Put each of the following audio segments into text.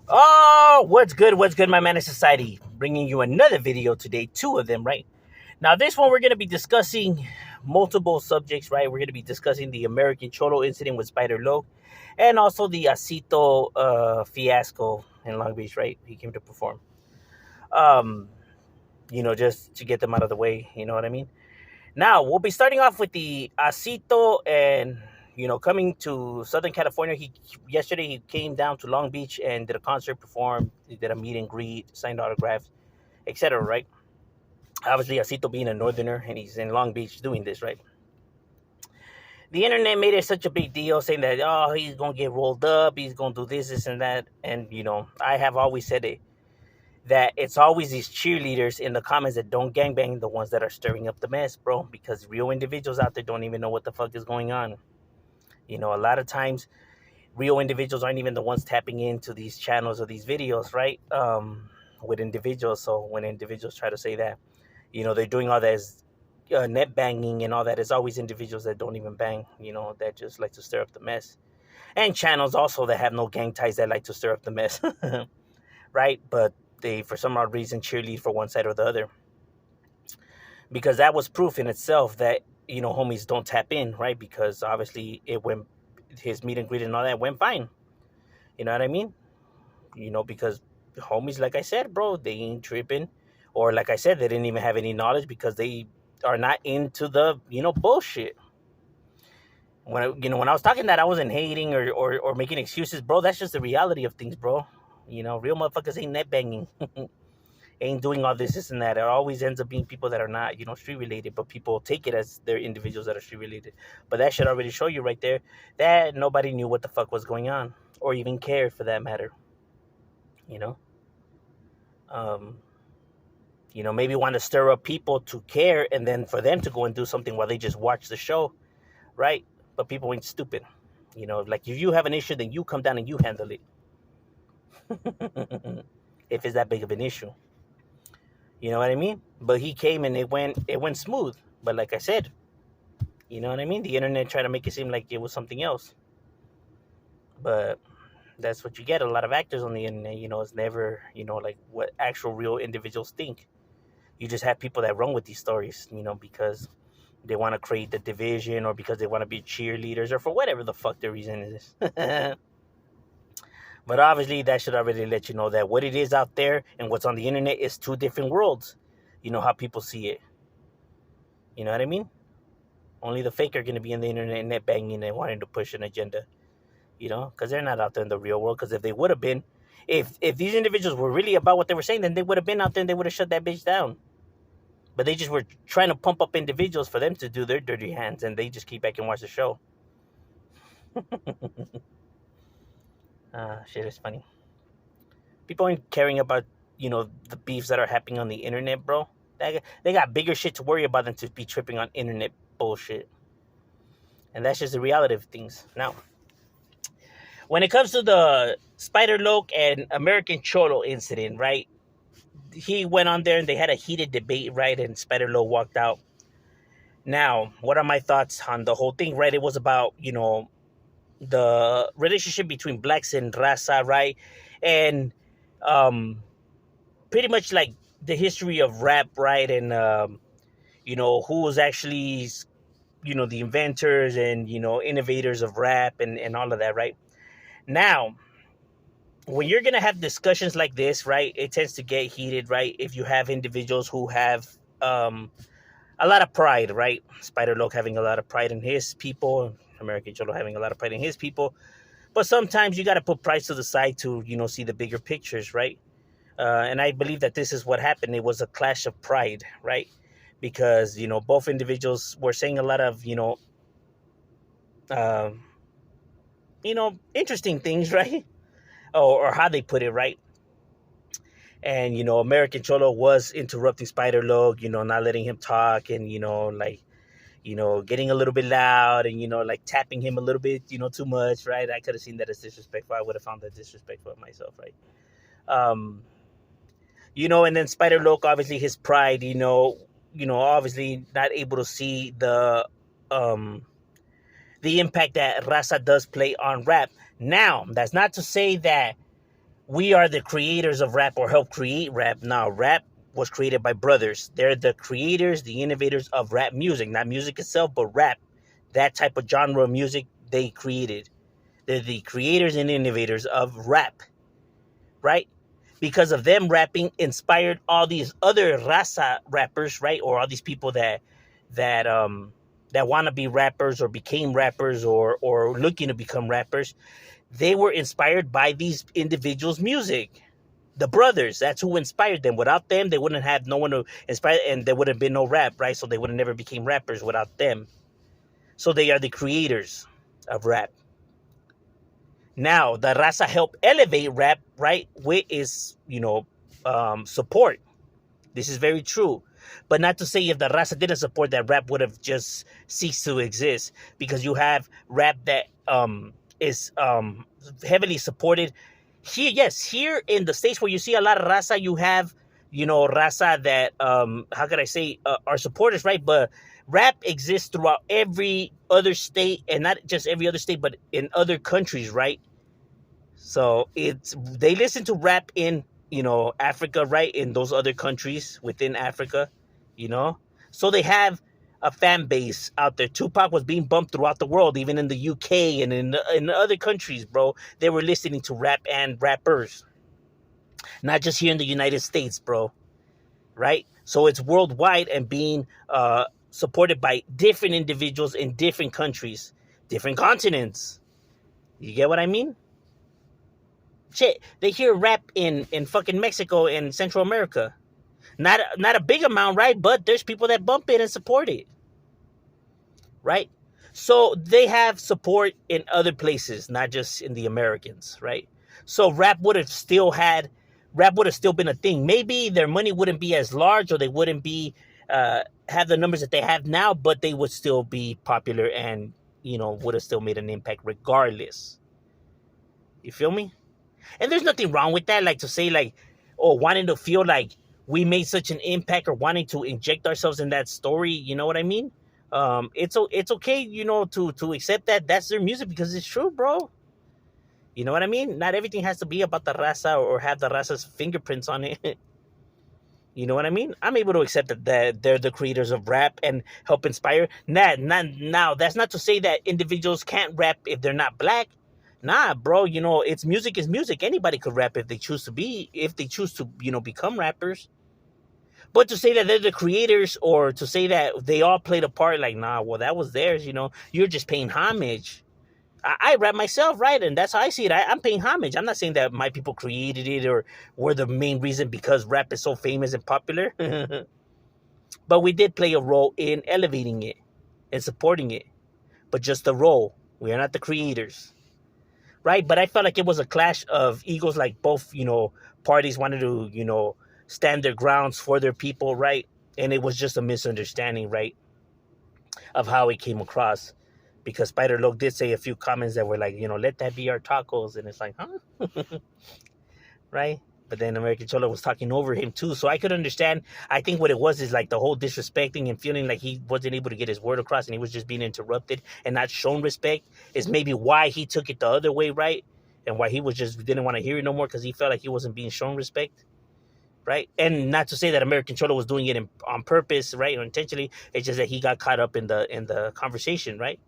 Oh, what's good, my man of society? Bringing you another video today, two of them, right? Now, this one we're going to be discussing multiple subjects, right? We're going to be discussing the American Cholo incident with Spider Loke and also the Acito fiasco in Long Beach, right? He came to perform. Um, just to get them out of the way, you know what I mean? Now, we'll be starting off with the Acito and coming to Southern California. Yesterday he came down to Long Beach and did a concert, performed, he did a meet and greet, signed autographs, etc. Right? Obviously, Acito being a northerner and he's in Long Beach doing this, right? The internet made it such a big deal, saying that he's gonna get rolled up, he's gonna do this, and that, and I have always said it that it's always these cheerleaders in the comments that don't gangbang the ones that are stirring up the mess, bro. Because real individuals out there don't even know what the fuck is going on. A lot of times real individuals aren't even the ones tapping into these channels or these videos, right? With individuals. So when individuals try to say that, they're doing all that as net banging and all that, it's always individuals that don't even bang, that just like to stir up the mess. And channels also that have no gang ties that like to stir up the mess, right? But they, for some odd reason, cheerlead for one side or the other. Because that was proof in itself that, homies don't tap in, right? Because obviously it went, his meet and greet and all that went fine. You know what I mean? Because homies, like I said, bro, they ain't tripping. Or like I said, they didn't even have any knowledge because they are not into the, bullshit. When I was talking that, I wasn't hating or making excuses, bro. That's just the reality of things, bro. Real motherfuckers ain't net banging. Ain't doing all this and that. It always ends up being people that are not, street related, but people take it as they're individuals that are street related. But that should already show you right there that nobody knew what the fuck was going on, or even cared for that matter. You know, um, maybe want to stir up people to care, and then for them to go and do something while they just watch the show, right? But people ain't stupid. Like if you have an issue, then you come down and you handle it. If it's that big of an issue. You know what I mean? But he came and it went smooth. But like I said, you know what I mean? The internet tried to make it seem like it was something else. But that's what you get. A lot of actors on the internet, it's never, like what actual real individuals think. You just have people that run with these stories, because they want to create the division or because they want to be cheerleaders or for whatever the fuck the reason is. But obviously, that should already let you know that what it is out there and what's on the internet is two different worlds. You know how people see it. You know what I mean? Only the fake are going to be in the internet net banging and wanting to push an agenda. Because they're not out there in the real world. Because if they would have been, if these individuals were really about what they were saying, then they would have been out there and they would have shut that bitch down. But they just were trying to pump up individuals for them to do their dirty hands, and they just keep back and watch the show. Shit is funny. People ain't caring about, the beefs that are happening on the internet, bro. They got bigger shit to worry about than to be tripping on internet bullshit. And that's just the reality of things. Now, when it comes to the Spider Loke and American Cholo incident, right? He went on there and they had a heated debate, right? And Spider Loke walked out. Now, what are my thoughts on the whole thing, right? It was about, the relationship between blacks and raza, right? And pretty much like the history of rap, right? And, who was actually, the inventors and, innovators of rap and all of that, right? Now, when you're going to have discussions like this, right, it tends to get heated, right? If you have individuals who have a lot of pride, right? Spider Loke having a lot of pride in his people, American Cholo having a lot of pride in his people. But sometimes you got to put pride to the side to, see the bigger pictures, right? And I believe that this is what happened. It was a clash of pride, right? Because, both individuals were saying a lot of, um, interesting things, right? Or how they put it, right? And, American Cholo was interrupting Spider Loke, not letting him talk and, like, getting a little bit loud and, like tapping him a little bit, too much, right? I could have seen that as disrespectful. I would have found that disrespectful myself, right? Um, and then Spider Loke, obviously his pride, obviously not able to see the impact that raza does play on rap. Now, that's not to say that we are the creators of rap or help create rap. Now, rap was created by brothers. They're the creators, the innovators of rap music, not music itself, but rap. That type of genre of music they created. They're the creators and innovators of rap, right? Because of them, rapping inspired all these other raza rappers, right? Or all these people that want to be rappers or became rappers or looking to become rappers. They were inspired by these individuals' music. The brothers, that's who inspired them. Without them, they wouldn't have no one to inspire, and there would have been no rap, right? So they would have never became rappers without them. So they are the creators of rap. Now, the raza help elevate rap, right? With is, support. This is very true. But not to say if the raza didn't support that, rap would have just ceased to exist. Because you have rap that is heavily supported. Here, yes, here in the States where you see a lot of raza, you have, raza that, how could I say, are supporters, right? But rap exists throughout every other state, and not just every other state, but in other countries, right? So they listen to rap in, Africa, right? In those other countries within Africa, you know. So they have a fan base out there. Tupac was being bumped throughout the world, even in the UK and in other countries, bro. They were listening to rap and rappers, not just here in the United States, bro. Right? So it's worldwide and being supported by different individuals in different countries, different continents. You get what I mean? Shit, they hear rap in fucking Mexico and Central America. Not a big amount, right? But there's people that bump it and support it, right? So they have support in other places, not just in the Americans, right? So rap would have still been a thing. Maybe their money wouldn't be as large, or they wouldn't be have the numbers that they have now, but they would still be popular and would have still made an impact regardless. You feel me? And there's nothing wrong with that, like to say like, oh, wanting to feel like we made such an impact or wanting to inject ourselves in that story. You know what I mean? It's okay, to accept that that's their music because it's true, bro. You know what I mean? Not everything has to be about the raza or have the raza's fingerprints on it. You know what I mean? I'm able to accept that they're the creators of rap and help inspire. Now, that's not to say that individuals can't rap if they're not black. Nah, bro, it's music is music. Anybody could rap if they choose to, become rappers. But to say that they're the creators or to say that they all played a part, like, nah, well, that was theirs, you're just paying homage. I rap myself, right? And that's how I see it. I'm paying homage. I'm not saying that my people created it or were the main reason because rap is so famous and popular. But we did play a role in elevating it and supporting it. But just a role. We are not the creators. Right? But I felt like it was a clash of egos, like both, parties wanted to, stand their grounds for their people, right? And it was just a misunderstanding, right, of how it came across. Because Spider Loc did say a few comments that were like, let that be our tacos. And it's like, huh? Right? But then American Cholo was talking over him too. So I could understand. I think what it was is like the whole disrespecting and feeling like he wasn't able to get his word across and he was just being interrupted and not shown respect is maybe why he took it the other way, right? And why he was just didn't want to hear it no more because he felt like he wasn't being shown respect. Right? And not to say that American Cholo was doing it on purpose, right? Or intentionally. It's just that he got caught up in the conversation, right?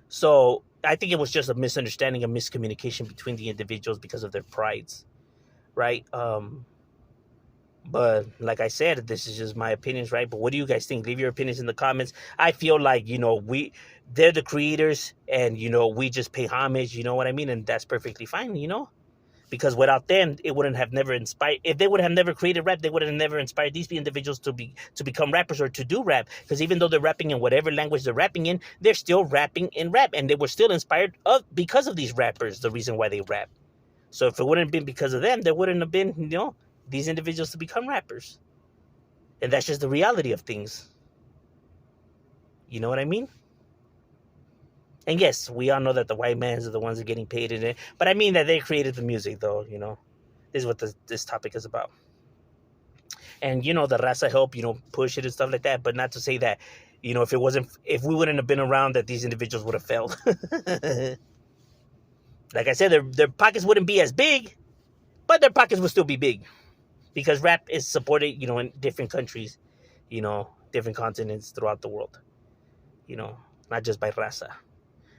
So I think it was just a misunderstanding, a miscommunication between the individuals because of their prides, right? But like I said, this is just my opinions, right? But what do you guys think? Leave your opinions in the comments. I feel like they're the creators, and we just pay homage. You know what I mean? And that's perfectly fine. Because without them, it wouldn't have never inspired. If they would have never created rap, they would have never inspired these individuals to become rappers or to do rap. Because even though they're rapping in whatever language they're rapping in, they're still rapping in rap, and they were still inspired because of these rappers. The reason why they rap. So if it wouldn't have been because of them, there wouldn't have been these individuals to become rappers. And that's just the reality of things. You know what I mean? And yes, we all know that the white mans are the ones that are getting paid in it. But I mean that they created the music, though, This is what this topic is about. And, the raza help, push it and stuff like that. But not to say that, if we wouldn't have been around, that these individuals would have failed. Like I said, their pockets wouldn't be as big. but their pockets will still be big because rap is supported, in different countries, different continents throughout the world, not just by raza.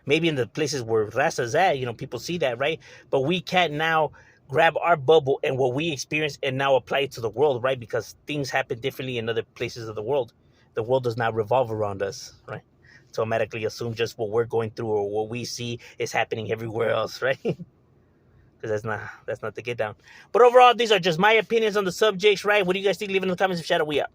Maybe in the places where raza's at, people see that, right? But we can't now grab our bubble and what we experience and now apply it to the world, right? Because things happen differently in other places of the world. The world does not revolve around us, right? To automatically assume just what we're going through or what we see is happening everywhere else, right? Because that's not the get down. But overall, these are just my opinions on the subjects, right? What do you guys think? Leave it in the comments. Shout out, we out.